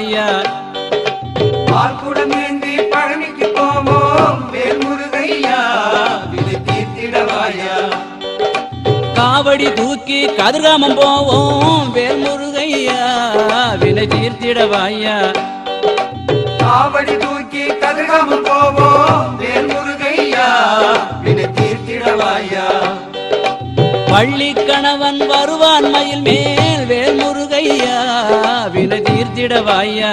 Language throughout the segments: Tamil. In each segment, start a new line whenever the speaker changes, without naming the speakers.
தீர்த்திடவாயா.
பால்குடம் ஏந்தி பழனிக்கு போவோம் வேல் முருகையா வினை தீர்த்திடவாயா.
காவடி தூக்கி கதிர்காமம் போவோம் வேல் முருகையா வினை தீர்த்திடவாயா.
காவடி தூக்கி கதிர்காமம் போவோம் வேல் முருகையா வினை தீர்த்திடவாயா.
பள்ளி கணவன் வருவான் மயில் மேல் வேல் முருகையா வினை தீர்த்திடவாயா.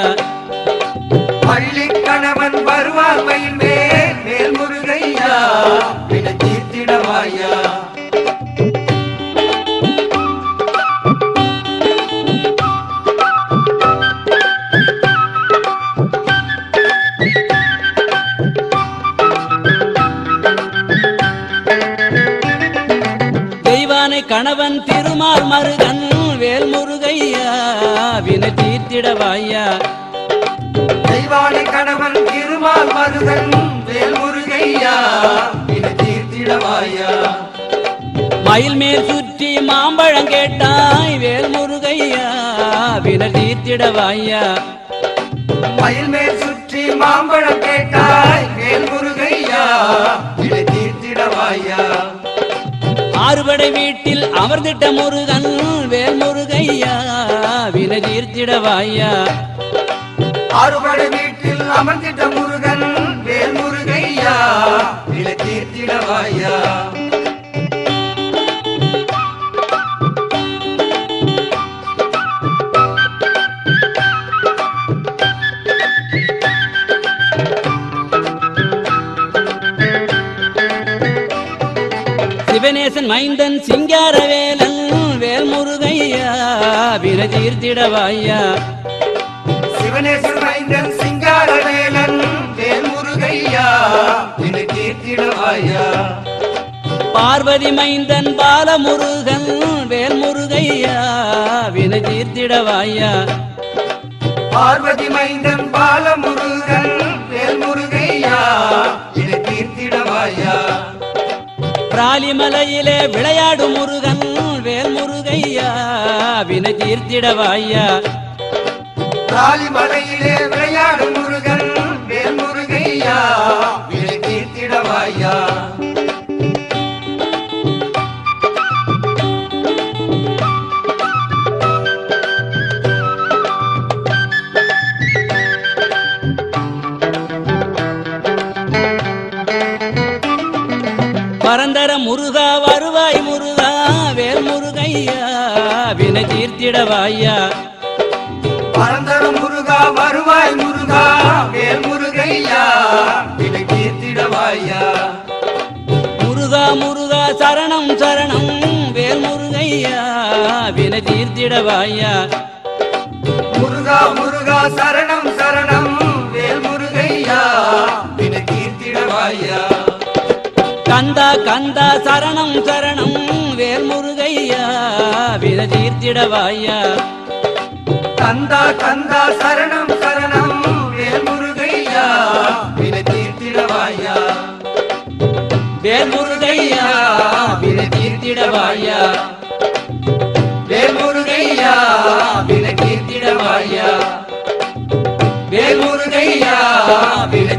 பள்ளி கணவன் வருவான் மயில் மேல் வேல் முருகையா வினை தீர்த்திடவாயா.
கணவன் திருமால் மருகன் வேல் முருகையா வினை தீர்த்திடவாயா.
தெய்வானை கணவன் திருமால் மருகன் வேல் முருகையா வினை தீர்த்திடவாயா.
மயில் மேல் சுற்றி மாம்பழம் கேட்டாய் வேல் முருகையா வினை தீர்த்திடவாயா.
மயில் மேல் சுற்றி மாம்பழம் கேட்டாய் வேல் முருகையா வினை தீர்த்திடவாயா.
ஆறுபடை வீட்டில் அமர்ந்திட்ட முருகன் வேல் முருகையா வினை தீர்த்திடவாயா.
ஆறுபடை வீட்டில் அமர்ந்திட்ட முருகன் வேல் முருகையா வினை தீர்த்திடவாயா.
சிவனேசன் மைந்தன் சிங்காரவேலன் வேல் முருகையா வினை தீர்த்திடவாயா.
சிவனேசன் மைந்தன் சிங்காரவேலன் வேல் முருகையா வினை தீர்த்திடவாயா.
பார்வதி மைந்தன் பாலமுருகன் வேல் முருகையா வினை தீர்த்திடவாயா.
பார்வதி மைந்தன் பாலமுருகன் வேல் முருகையா வினை தீர்த்திடவாயா.
பிராலிமலையிலே விளையாடும் முருகன் வேல் முருகையா வினை தீர்த்திடவாயா.
பிராலிமலையிலே விளையாடும் முருகன் வேல் முருகையா வினை தீர்த்திடவாயா.
பரந்தர முருகா வருவாய் முருகா வேல் முருகையா வினை தீர்த்திடவாயா.
பரந்தர முருகா வருவாய் முருகா வேல் முருகையா வினை தீர்த்திடவாயா.
முருகா முருகா சரணம் சரணம் வேல் முருகையா வினை தீர்த்திடவாயா.
முருகா முருகா சரணம் சரணம் வேல் முருகையா வினை தீர்த்திடவாயா.
கந்தா கந்தா சரணம் சரணம் வேல் முருகையா வினை தீர்த்திடவாயா.
கந்தா கந்தா சரணம் சரணம் வேல் முருகையா வினை தீர்த்திடவாயா.
வேல் முருகையா வினை தீர்த்திடவாயா.
வேல் முருகையா வினை தீர்த்திடவாயா. வேல் முருகையா வினை